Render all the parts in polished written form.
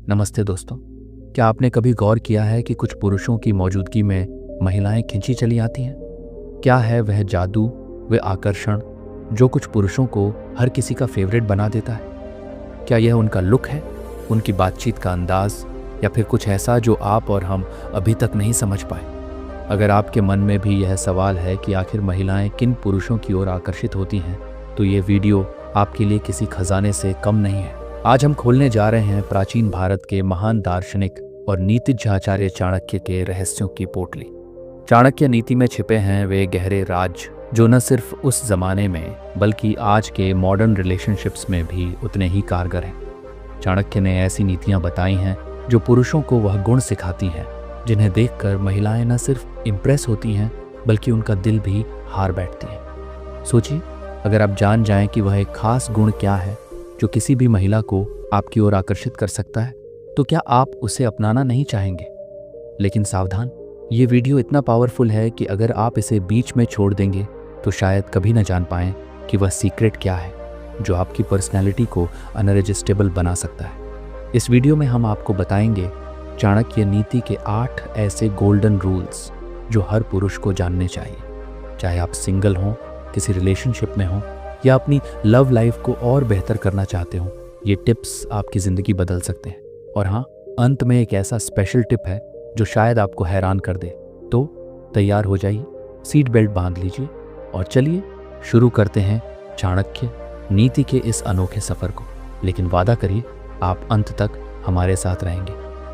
नमस्ते दोस्तों। क्या आपने कभी गौर किया है कि कुछ पुरुषों की मौजूदगी में महिलाएं खिंची चली आती हैं? क्या है वह जादू, वह आकर्षण जो कुछ पुरुषों को हर किसी का फेवरेट बना देता है? क्या यह उनका लुक है, उनकी बातचीत का अंदाज, या फिर कुछ ऐसा जो आप और हम अभी तक नहीं समझ पाए? अगर आपके मन में भी यह सवाल है कि आखिर महिलाएं किन पुरुषों की ओर आकर्षित होती हैं, तो ये वीडियो आपके लिए किसी खजाने से कम नहीं है। आज हम खोलने जा रहे हैं प्राचीन भारत के महान दार्शनिक और नीतिज्ञ आचार्य चाणक्य के रहस्यों की पोटली। चाणक्य नीति में छिपे हैं वे गहरे राज जो न सिर्फ उस जमाने में बल्कि आज के मॉडर्न रिलेशनशिप्स में भी उतने ही कारगर हैं। चाणक्य ने ऐसी नीतियां बताई हैं जो पुरुषों को वह गुण सिखाती हैं जिन्हें देखकर महिलाएं न सिर्फ इम्प्रेस होती हैं बल्कि उनका दिल भी हार बैठती है। सोचिए, अगर आप जान जाएं कि वह एक खास गुण क्या है जो किसी भी महिला को आपकी ओर आकर्षित कर सकता है, तो क्या आप उसे अपनाना नहीं चाहेंगे? लेकिन सावधान, ये वीडियो इतना पावरफुल है कि अगर आप इसे बीच में छोड़ देंगे तो शायद कभी न जान पाएं कि वह सीक्रेट क्या है जो आपकी पर्सनैलिटी को अनरजिस्टेबल बना सकता है। इस वीडियो में हम आपको बताएंगे चाणक्य नीति के 8 ऐसे गोल्डन रूल्स जो हर पुरुष को जानने चाहिए, चाहे आप सिंगल हों, किसी रिलेशनशिप में हों या अपनी लव लाइफ को और बेहतर करना चाहते हो। ये टिप्स आपकी ज़िंदगी बदल सकते हैं। और हाँ, अंत में एक ऐसा स्पेशल टिप है जो शायद आपको हैरान कर दे। तो तैयार हो जाइए, सीट बेल्ट बांध लीजिए और चलिए शुरू करते हैं चाणक्य नीति के इस अनोखे सफ़र को। लेकिन वादा करिए आप अंत तक हमारे साथ रहेंगे।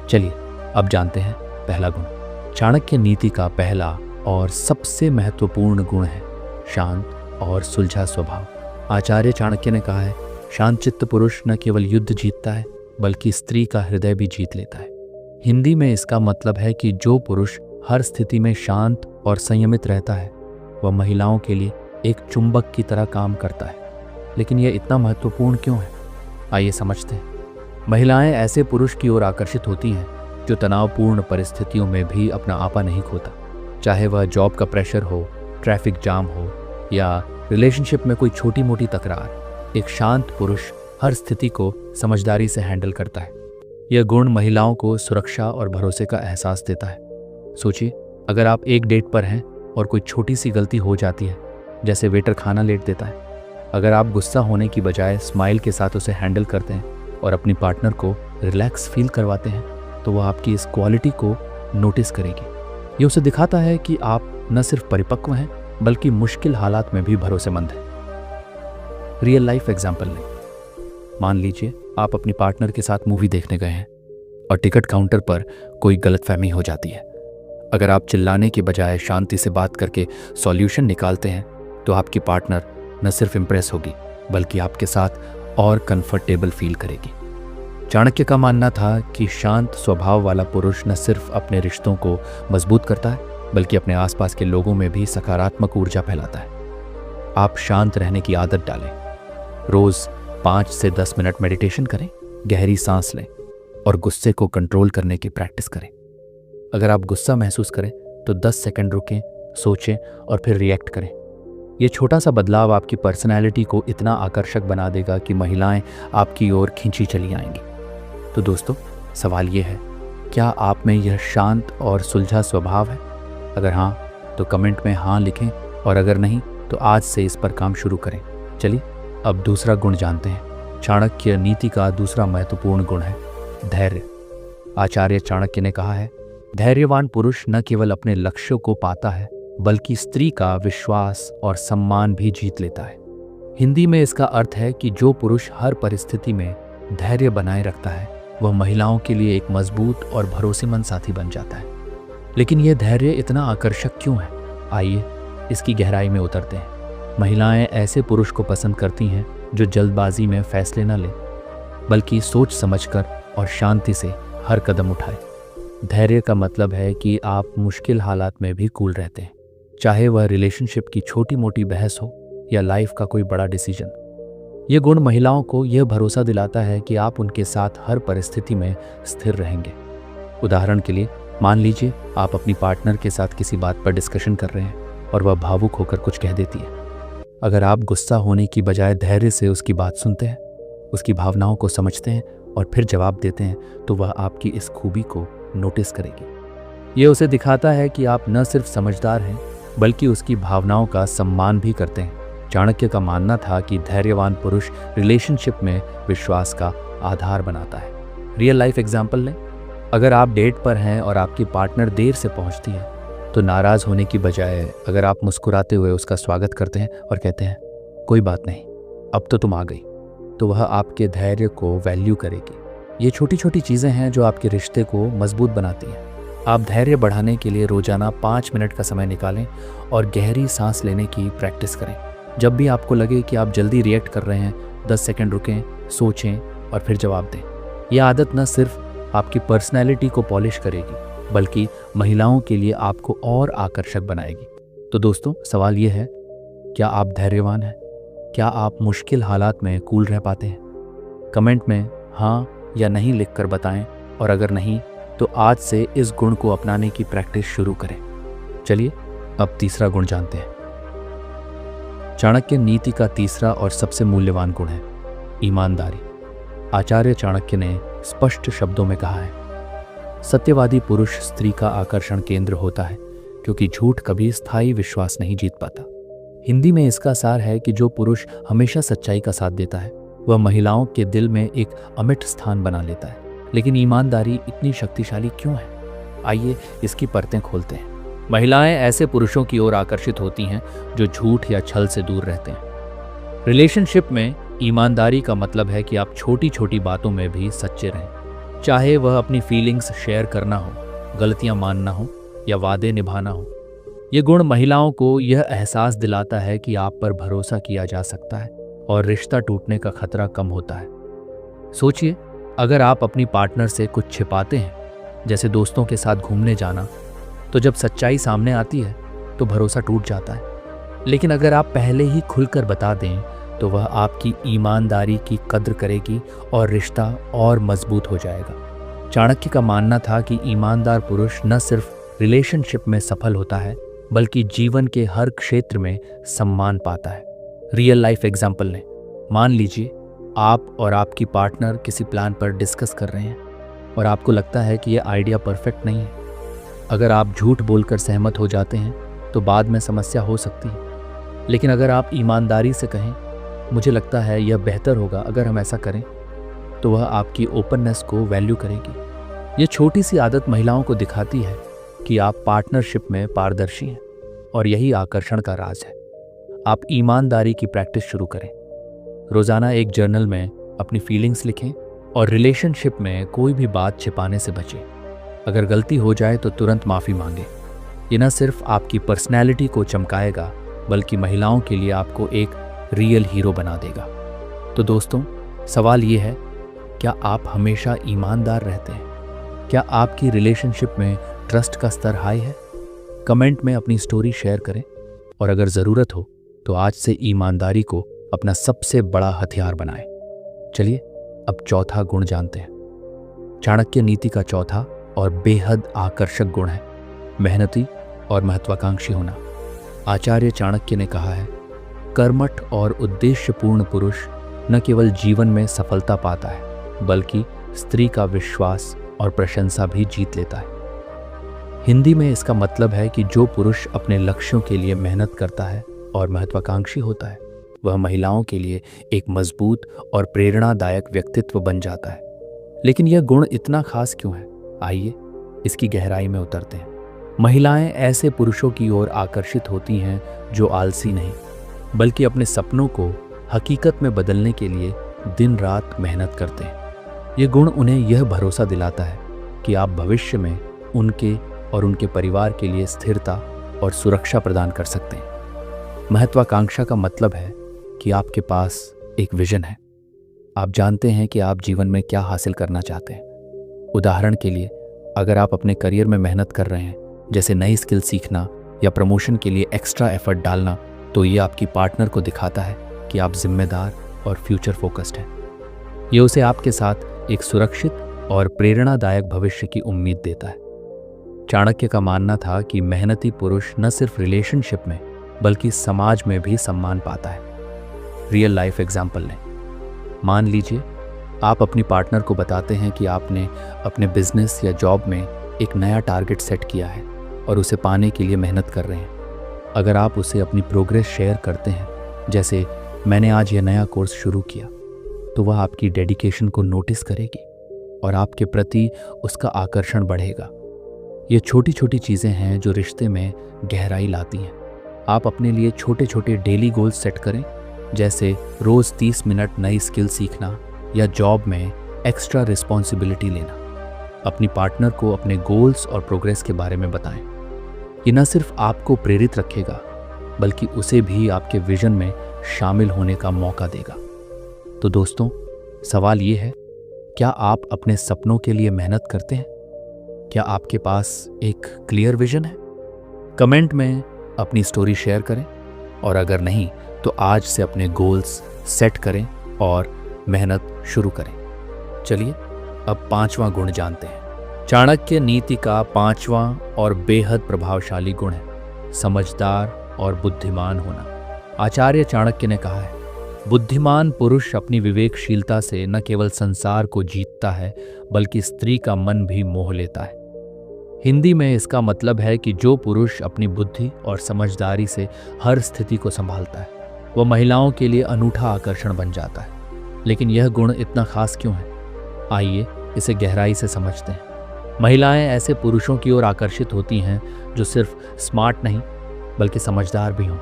चलिए अब जानते हैं पहला गुण। चाणक्य नीति का पहला और सबसे महत्वपूर्ण गुण है शांत और सुलझा स्वभाव। आचार्य चाणक्य ने कहा है, शांतचित्त पुरुष न केवल युद्ध जीतता है बल्कि स्त्री का हृदय भी जीत लेता है। हिंदी में इसका मतलब है कि जो पुरुष हर स्थिति में शांत और संयमित रहता है वह महिलाओं के लिए एक चुंबक की तरह काम करता है। लेकिन यह इतना महत्वपूर्ण क्यों है? आइए समझते हैं। महिलाएं ऐसे पुरुष की ओर आकर्षित होती हैं जो तनावपूर्ण परिस्थितियों में भी अपना आपा नहीं खोता, चाहे वह जॉब का प्रेशर हो, ट्रैफिक जाम हो या रिलेशनशिप में कोई छोटी मोटी तकरार। एक शांत पुरुष हर स्थिति को समझदारी से हैंडल करता है। यह गुण महिलाओं को सुरक्षा और भरोसे का एहसास देता है। सोचिए, अगर आप एक डेट पर हैं और कोई छोटी सी गलती हो जाती है, जैसे वेटर खाना लेट देता है, अगर आप गुस्सा होने की बजाय स्माइल के साथ उसे हैंडल करते हैं और अपनी पार्टनर को रिलैक्स फील करवाते हैं, तो वह आपकी इस क्वालिटी को नोटिस करेगी। ये उसे दिखाता है कि आप न सिर्फ परिपक्व हैं बल्कि मुश्किल हालात में भी भरोसेमंद हैं। रियल लाइफ एग्जाम्पल लें। मान लीजिए आप अपनी पार्टनर के साथ मूवी देखने गए हैं और टिकट काउंटर पर कोई गलतफहमी हो जाती है। अगर आप चिल्लाने के बजाय शांति से बात करके सॉल्यूशन निकालते हैं तो आपकी पार्टनर न सिर्फ इम्प्रेस होगी बल्कि आपके साथ और कंफर्टेबल फील करेगी। चाणक्य का मानना था कि शांत स्वभाव वाला पुरुष न सिर्फ अपने रिश्तों को मजबूत करता है बल्कि अपने आसपास के लोगों में भी सकारात्मक ऊर्जा फैलाता है। आप शांत रहने की आदत डालें। रोज 5 से 10 मिनट मेडिटेशन करें, गहरी सांस लें और गुस्से को कंट्रोल करने की प्रैक्टिस करें। अगर आप गुस्सा महसूस करें तो 10 सेकंड रुकें, सोचें और फिर रिएक्ट करें। ये छोटा सा बदलाव आपकी पर्सनैलिटी को इतना आकर्षक बना देगा कि महिलाएं आपकी ओर खींची चली आएंगी। तो दोस्तों, सवाल ये है, क्या आप में यह शांत और सुलझा स्वभाव है? अगर हाँ तो कमेंट में हाँ लिखें और अगर नहीं तो आज से इस पर काम शुरू करें। चलिए अब दूसरा गुण जानते हैं। चाणक्य नीति का दूसरा महत्वपूर्ण गुण है धैर्य। आचार्य चाणक्य ने कहा है, धैर्यवान पुरुष न केवल अपने लक्ष्यों को पाता है बल्कि स्त्री का विश्वास और सम्मान भी जीत लेता है। हिंदी में इसका अर्थ है कि जो पुरुष हर परिस्थिति में धैर्य बनाए रखता है वह महिलाओं के लिए एक मजबूत और भरोसेमंद साथी बन जाता है। लेकिन यह धैर्य इतना आकर्षक क्यों है? आइए इसकी गहराई में उतरते हैं। महिलाएं ऐसे पुरुष को पसंद करती हैं जो जल्दबाजी में फैसले न ले बल्कि सोच समझकर और शांति से हर कदम उठाए। धैर्य का मतलब है कि आप मुश्किल हालात में भी कूल रहते हैं, चाहे वह रिलेशनशिप की छोटी मोटी बहस हो या लाइफ का कोई बड़ा डिसीजन। यह गुण महिलाओं को यह भरोसा दिलाता है कि आप उनके साथ हर परिस्थिति में स्थिर रहेंगे। उदाहरण के लिए, मान लीजिए आप अपनी पार्टनर के साथ किसी बात पर डिस्कशन कर रहे हैं और वह भावुक होकर कुछ कह देती है। अगर आप गुस्सा होने की बजाय धैर्य से उसकी बात सुनते हैं उसकी भावनाओं को समझते हैं और फिर जवाब देते हैं तो वह आपकी इस खूबी को नोटिस करेगी। ये उसे दिखाता है कि आप न सिर्फ समझदार हैं बल्कि उसकी भावनाओं का सम्मान भी करते हैं। चाणक्य का मानना था कि धैर्यवान पुरुष रिलेशनशिप में विश्वास का आधार बनाता है। रियल लाइफ एग्जाम्पल लें। अगर आप डेट पर हैं और आपकी पार्टनर देर से पहुंचती है तो नाराज होने की बजाय अगर आप मुस्कुराते हुए उसका स्वागत करते हैं और कहते हैं कोई बात नहीं, अब तो तुम आ गई, तो वह आपके धैर्य को वैल्यू करेगी। ये छोटी छोटी चीज़ें हैं जो आपके रिश्ते को मजबूत बनाती हैं। आप धैर्य बढ़ाने के लिए रोजाना 5 मिनट का समय निकालें और गहरी सांस लेने की प्रैक्टिस करें। जब भी आपको लगे कि आप जल्दी रिएक्ट कर रहे हैं, 10 सेकंड रुकें, सोचें और फिर जवाब दें। यह आदत न सिर्फ आपकी पर्सनैलिटी को पॉलिश करेगी बल्कि महिलाओं के लिए आपको और आकर्षक बनाएगी। तो दोस्तों, सवाल यह है, क्या आप धैर्यवान हैं? क्या आप मुश्किल हालात में कूल रह पाते हैं? कमेंट में हाँ या नहीं लिखकर बताएं, और अगर नहीं तो आज से इस गुण को अपनाने की प्रैक्टिस शुरू करें। चलिए अब तीसरा गुण जानते हैं। चाणक्य नीति का तीसरा और सबसे मूल्यवान गुण है ईमानदारी। आचार्य चाणक्य ने स्पष्ट शब्दों में कहा है, सत्यवादी पुरुष स्त्री का आकर्षण केंद्र होता है क्योंकि झूठ कभी स्थायी विश्वास नहीं जीत पाता। हिंदी में इसका सार है कि जो पुरुष हमेशा सच्चाई का साथ देता है वह महिलाओं के दिल में एक अमिट स्थान बना लेता है। लेकिन ईमानदारी इतनी शक्तिशाली क्यों है? आइए इसकी परतें खोलते हैं। महिलाएं ऐसे पुरुषों की ओर आकर्षित होती हैं जो झूठ या छल से दूर रहते हैं। रिलेशनशिप में ईमानदारी का मतलब है कि आप छोटी छोटी बातों में भी सच्चे रहें, चाहे वह अपनी फीलिंग्स शेयर करना हो, गलतियां मानना हो या वादे निभाना हो। ये गुण महिलाओं को यह एहसास दिलाता है कि आप पर भरोसा किया जा सकता है और रिश्ता टूटने का खतरा कम होता है। सोचिए, अगर आप अपनी पार्टनर से कुछ छिपाते हैं, जैसे दोस्तों के साथ घूमने जाना, तो जब सच्चाई सामने आती है तो भरोसा टूट जाता है। लेकिन अगर आप पहले ही खुलकर बता दें तो वह आपकी ईमानदारी की कद्र करेगी और रिश्ता और मजबूत हो जाएगा। चाणक्य का मानना था कि ईमानदार पुरुष न सिर्फ रिलेशनशिप में सफल होता है बल्कि जीवन के हर क्षेत्र में सम्मान पाता है। रियल लाइफ एग्जाम्पल लें। मान लीजिए आप और आपकी पार्टनर किसी प्लान पर डिस्कस कर रहे हैं और आपको लगता है कि यह आइडिया परफेक्ट नहीं है। अगर आप झूठ बोलकर सहमत हो जाते हैं तो बाद में समस्या हो सकती है। लेकिन अगर आप ईमानदारी से कहें, मुझे लगता है यह बेहतर होगा अगर हम ऐसा करें, तो वह आपकी ओपननेस को वैल्यू करेगी। यह छोटी सी आदत महिलाओं को दिखाती है कि आप पार्टनरशिप में पारदर्शी हैं और यही आकर्षण का राज है। आप ईमानदारी की प्रैक्टिस शुरू करें। रोजाना एक जर्नल में अपनी फीलिंग्स लिखें और रिलेशनशिप में कोई भी बात छिपाने से बचें। अगर गलती हो जाए तो तुरंत माफ़ी मांगें। ये न सिर्फ आपकी पर्सनैलिटी को चमकाएगा बल्कि महिलाओं के लिए आपको एक रियल हीरो बना देगा। तो दोस्तों, सवाल ये है, क्या आप हमेशा ईमानदार रहते हैं? क्या आपकी रिलेशनशिप में ट्रस्ट का स्तर हाई है? कमेंट में अपनी स्टोरी शेयर करें, और अगर ज़रूरत हो तो आज से ईमानदारी को अपना सबसे बड़ा हथियार बनाएं। चलिए अब चौथा गुण जानते हैं। चाणक्य नीति का चौथा और बेहद आकर्षक गुण है मेहनती और महत्वाकांक्षी होना। आचार्य चाणक्य ने कहा है, कर्मठ और उद्देश्यपूर्ण पुरुष न केवल जीवन में सफलता पाता है बल्कि स्त्री का विश्वास और प्रशंसा भी जीत लेता है। हिंदी में इसका मतलब है कि जो पुरुष अपने लक्ष्यों के लिए मेहनत करता है और महत्वाकांक्षी होता है वह महिलाओं के लिए एक मजबूत और प्रेरणादायक व्यक्तित्व बन जाता है। लेकिन यह गुण इतना खास क्यों है? आइए इसकी गहराई में उतरते हैं। महिलाएं ऐसे पुरुषों की ओर आकर्षित होती हैं जो आलसी नहीं बल्कि अपने सपनों को हकीकत में बदलने के लिए दिन रात मेहनत करते हैं। ये गुण उन्हें यह भरोसा दिलाता है कि आप भविष्य में उनके और उनके परिवार के लिए स्थिरता और सुरक्षा प्रदान कर सकते हैं। महत्वाकांक्षा का मतलब है कि आपके पास एक विजन है। आप जानते हैं कि आप जीवन में क्या हासिल करना चाहते हैं। उदाहरण के लिए, अगर आप अपने करियर में मेहनत कर रहे हैं, जैसे नई स्किल सीखना या प्रमोशन के लिए एक्स्ट्रा एफर्ट डालना, तो ये आपकी पार्टनर को दिखाता है कि आप जिम्मेदार और फ्यूचर फोकस्ड हैं। ये उसे आपके साथ एक सुरक्षित और प्रेरणादायक भविष्य की उम्मीद देता है। चाणक्य का मानना था कि मेहनती पुरुष न सिर्फ रिलेशनशिप में बल्कि समाज में भी सम्मान पाता है। रियल लाइफ एग्जाम्पल लें। मान लीजिए आप अपनी पार्टनर को बताते हैं कि आपने अपने बिजनेस या जॉब में एक नया टारगेट सेट किया है और उसे पाने के लिए मेहनत कर रहे हैं। अगर आप उसे अपनी प्रोग्रेस शेयर करते हैं, जैसे मैंने आज यह नया कोर्स शुरू किया, तो वह आपकी डेडिकेशन को नोटिस करेगी और आपके प्रति उसका आकर्षण बढ़ेगा। ये छोटी छोटी चीज़ें हैं जो रिश्ते में गहराई लाती हैं। आप अपने लिए छोटे छोटे डेली गोल्स सेट करें, जैसे रोज़ 30 मिनट नई स्किल सीखना या जॉब में एक्स्ट्रा रिस्पॉन्सिबिलिटी लेना। अपनी पार्टनर को अपने गोल्स और प्रोग्रेस के बारे में बताएं। ये न सिर्फ आपको प्रेरित रखेगा, बल्कि उसे भी आपके विजन में शामिल होने का मौका देगा। तो दोस्तों, सवाल ये है, क्या आप अपने सपनों के लिए मेहनत करते हैं? क्या आपके पास एक क्लियर विजन है? कमेंट में अपनी स्टोरी शेयर करें, और अगर नहीं तो आज से अपने गोल्स सेट करें और मेहनत शुरू करें। चलिए अब 5वां गुण जानते हैं। चाणक्य नीति का 5वां और बेहद प्रभावशाली गुण है समझदार और बुद्धिमान होना। आचार्य चाणक्य ने कहा है, बुद्धिमान पुरुष अपनी विवेकशीलता से न केवल संसार को जीतता है, बल्कि स्त्री का मन भी मोह लेता है। हिंदी में इसका मतलब है कि जो पुरुष अपनी बुद्धि और समझदारी से हर स्थिति को संभालता है, वह महिलाओं के लिए अनूठा आकर्षण बन जाता है। लेकिन यह गुण इतना खास क्यों है? आइए इसे गहराई से समझते हैं। महिलाएं ऐसे पुरुषों की ओर आकर्षित होती हैं जो सिर्फ स्मार्ट नहीं, बल्कि समझदार भी हों।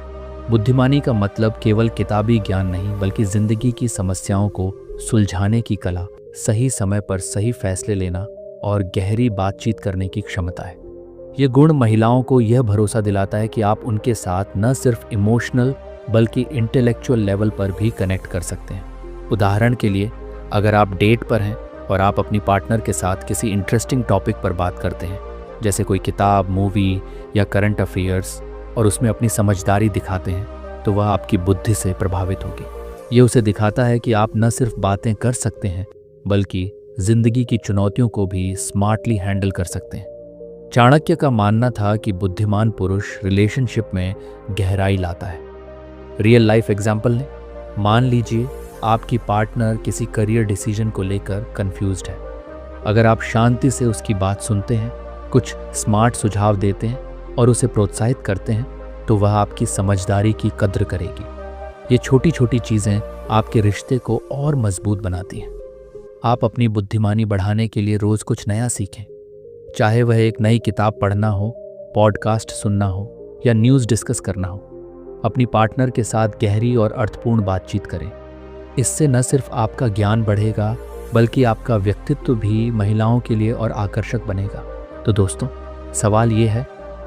बुद्धिमानी का मतलब केवल किताबी ज्ञान नहीं, बल्कि जिंदगी की समस्याओं को सुलझाने की कला, सही समय पर सही फैसले लेना और गहरी बातचीत करने की क्षमता है। यह गुण महिलाओं को यह भरोसा दिलाता है कि आप उनके साथ न सिर्फ इमोशनल बल्कि इंटेलेक्चुअल लेवल पर भी कनेक्ट कर सकते हैं। उदाहरण के लिए, अगर आप डेट पर हैं और आप अपनी पार्टनर के साथ किसी इंटरेस्टिंग टॉपिक पर बात करते हैं, जैसे कोई किताब, मूवी या करंट अफेयर्स, और उसमें अपनी समझदारी दिखाते हैं, तो वह आपकी बुद्धि से प्रभावित होगी। ये उसे दिखाता है कि आप न सिर्फ बातें कर सकते हैं, बल्कि जिंदगी की चुनौतियों को भी स्मार्टली हैंडल कर सकते हैं। चाणक्य का मानना था कि बुद्धिमान पुरुष रिलेशनशिप में गहराई लाता है। रियल लाइफ एग्जाम्पल लें। मान लीजिए आपकी पार्टनर किसी करियर डिसीजन को लेकर कंफ्यूज्ड है। अगर आप शांति से उसकी बात सुनते हैं, कुछ स्मार्ट सुझाव देते हैं और उसे प्रोत्साहित करते हैं, तो वह आपकी समझदारी की कद्र करेगी। ये छोटी छोटी चीज़ें आपके रिश्ते को और मजबूत बनाती हैं। आप अपनी बुद्धिमानी बढ़ाने के लिए रोज़ कुछ नया सीखें, चाहे वह एक नई किताब पढ़ना हो, पॉडकास्ट सुनना हो या न्यूज़ डिस्कस करना हो। अपनी पार्टनर के साथ गहरी और अर्थपूर्ण बातचीत करें। इससे न सिर्फ आपका ज्ञान बढ़ेगा, बल्कि आपका व्यक्तित्व भी महिलाओं के लिए और आकर्षक बनेगा। तो दोस्तों, सवाल ये है,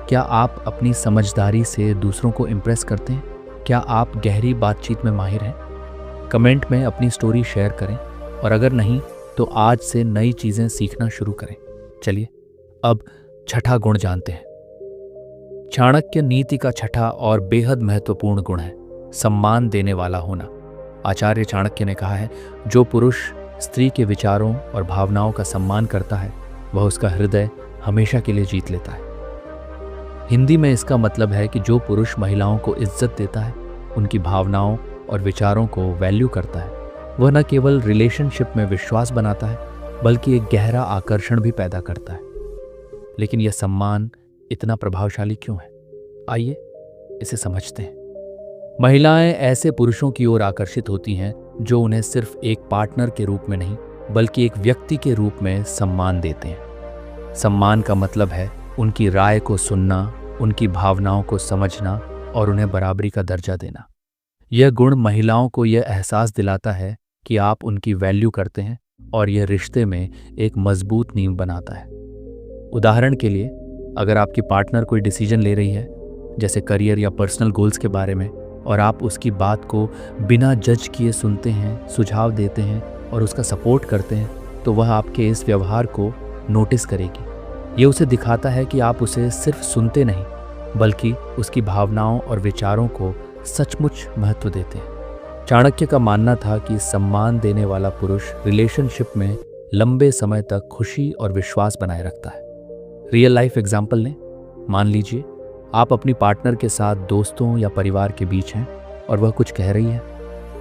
क्या आप अपनी समझदारी से दूसरों को इम्प्रेस करते हैं? क्या आप गहरी बातचीत में माहिर हैं? कमेंट में अपनी स्टोरी शेयर करें, और अगर नहीं तो आज से नई चीज़ें सीखना शुरू करें। चलिए अब 6ठा गुण जानते हैं। चाणक्य नीति का 6ठा और बेहद महत्वपूर्ण गुण है सम्मान देने वाला होना। आचार्य चाणक्य ने कहा है, जो पुरुष स्त्री के विचारों और भावनाओं का सम्मान करता है, वह उसका हृदय हमेशा के लिए जीत लेता है। हिंदी में इसका मतलब है कि जो पुरुष महिलाओं को इज्जत देता है, उनकी भावनाओं और विचारों को वैल्यू करता है, वह न केवल रिलेशनशिप में विश्वास बनाता है, बल्कि एक गहरा आकर्षण भी पैदा करता है। लेकिन यह सम्मान इतना प्रभावशाली क्यों है? आइए इसे समझते हैं। महिलाएं ऐसे पुरुषों की ओर आकर्षित होती हैं जो उन्हें सिर्फ एक पार्टनर के रूप में नहीं, बल्कि एक व्यक्ति के रूप में सम्मान देते हैं। सम्मान का मतलब है उनकी राय को सुनना, उनकी भावनाओं को समझना और उन्हें बराबरी का दर्जा देना। यह गुण महिलाओं को यह एहसास दिलाता है कि आप उनकी वैल्यू करते हैं, और यह रिश्ते में एक मजबूत नींव बनाता है। उदाहरण के लिए, अगर आपकी पार्टनर कोई डिसीजन ले रही है, जैसे करियर या पर्सनल गोल्स के बारे में, और आप उसकी बात को बिना जज किए सुनते हैं, सुझाव देते हैं और उसका सपोर्ट करते हैं, तो वह आपके इस व्यवहार को नोटिस करेगी। ये उसे दिखाता है कि आप उसे सिर्फ सुनते नहीं, बल्कि उसकी भावनाओं और विचारों को सचमुच महत्व देते हैं। चाणक्य का मानना था कि सम्मान देने वाला पुरुष रिलेशनशिप में लंबे समय तक खुशी और विश्वास बनाए रखता है। रियल लाइफ एग्जाम्पल लें। मान लीजिए आप अपनी पार्टनर के साथ दोस्तों या परिवार के बीच हैं और वह कुछ कह रही है।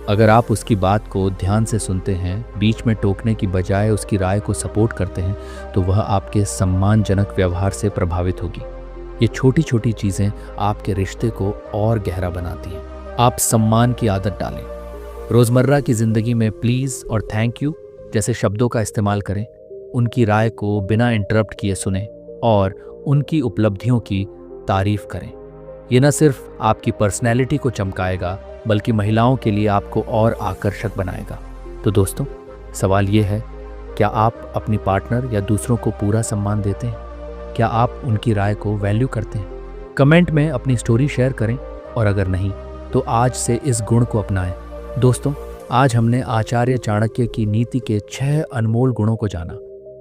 अगर आप उसकी बात को ध्यान से सुनते हैं, बीच में टोकने की बजाय उसकी राय को सपोर्ट करते हैं, तो वह आपके सम्मानजनक व्यवहार से प्रभावित होगी। ये छोटी छोटी चीज़ें आपके रिश्ते को और गहरा बनाती हैं। आप सम्मान की आदत डालें। रोज़मर्रा की ज़िंदगी में प्लीज़ और थैंक यू जैसे शब्दों का इस्तेमाल करें। उनकी राय को बिना इंटरप्ट किए सुनें और उनकी उपलब्धियों की तारीफ करें। ये न सिर्फ आपकी पर्सनैलिटी को चमकाएगा, बल्कि महिलाओं के लिए आपको और आकर्षक बनाएगा। तो दोस्तों, सवाल ये है, क्या आप अपनी पार्टनर या दूसरों को पूरा सम्मान देते हैं? क्या आप उनकी राय को वैल्यू करते हैं? कमेंट में अपनी स्टोरी शेयर करें, और अगर नहीं तो आज से इस गुण को अपनाएं। दोस्तों, आज हमने आचार्य चाणक्य की नीति के 6 अनमोल गुणों को जाना,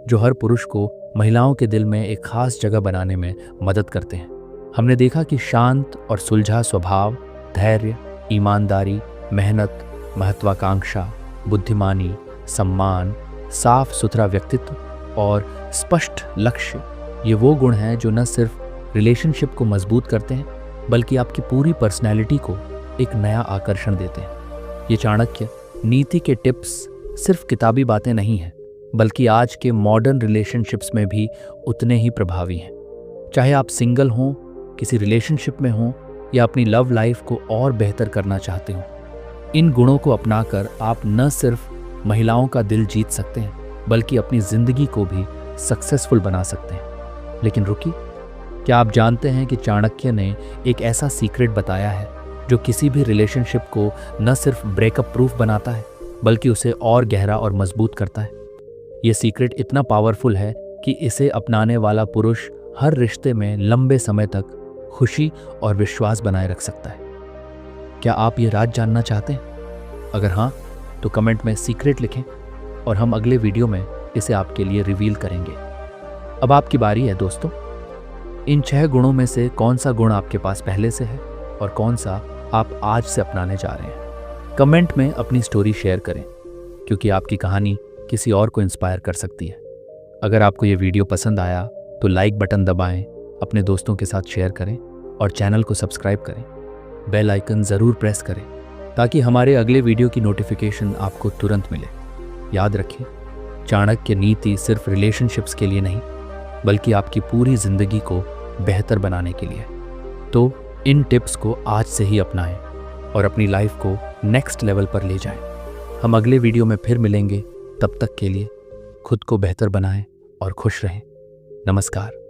जो हर पुरुष को महिलाओं के दिल में एक खास जगह बनाने में मदद करते हैं। हमने देखा कि शांत और सुलझा स्वभाव, धैर्य, ईमानदारी, मेहनत, महत्वाकांक्षा, बुद्धिमानी, सम्मान, साफ सुथरा व्यक्तित्व और स्पष्ट लक्ष्य, ये वो गुण हैं जो न सिर्फ रिलेशनशिप को मजबूत करते हैं, बल्कि आपकी पूरी पर्सनैलिटी को एक नया आकर्षण देते हैं। ये चाणक्य नीति के टिप्स सिर्फ किताबी बातें नहीं हैं, बल्कि आज के मॉडर्न रिलेशनशिप्स में भी उतने ही प्रभावी हैं। चाहे आप सिंगल हों, किसी रिलेशनशिप में हों, या अपनी लव लाइफ को और बेहतर करना चाहते हो, इन गुणों को अपनाकर आप न सिर्फ महिलाओं का दिल जीत सकते हैं, बल्कि अपनी जिंदगी को भी सक्सेसफुल बना सकते हैं। लेकिन रुकिए, क्या आप जानते हैं कि चाणक्य ने एक ऐसा सीक्रेट बताया है जो किसी भी रिलेशनशिप को न सिर्फ ब्रेकअप प्रूफ बनाता है, बल्कि उसे और गहरा और मजबूत करता है। ये सीक्रेट इतना पावरफुल है कि इसे अपनाने वाला पुरुष हर रिश्ते में लंबे समय तक खुशी और विश्वास बनाए रख सकता है। क्या आप ये राज जानना चाहते हैं? अगर हाँ, तो कमेंट में सीक्रेट लिखें और हम अगले वीडियो में इसे आपके लिए रिवील करेंगे। अब आपकी बारी है दोस्तों। इन 6 गुणों में से कौन सा गुण आपके पास पहले से है और कौन सा आप आज से अपनाने जा रहे हैं? कमेंट में अपनी स्टोरी शेयर करें, क्योंकि आपकी कहानी किसी और को इंस्पायर कर सकती है। अगर आपको ये वीडियो पसंद आया तो लाइक बटन दबाएं, अपने दोस्तों के साथ शेयर करें और चैनल को सब्सक्राइब करें। बेल आइकन ज़रूर प्रेस करें ताकि हमारे अगले वीडियो की नोटिफिकेशन आपको तुरंत मिले। याद रखें, चाणक्य नीति सिर्फ रिलेशनशिप्स के लिए नहीं, बल्कि आपकी पूरी ज़िंदगी को बेहतर बनाने के लिए। तो इन टिप्स को आज से ही अपनाएं और अपनी लाइफ को नेक्स्ट लेवल पर ले जाएं। हम अगले वीडियो में फिर मिलेंगे। तब तक के लिए खुद को बेहतर बनाएं और खुश रहें। नमस्कार।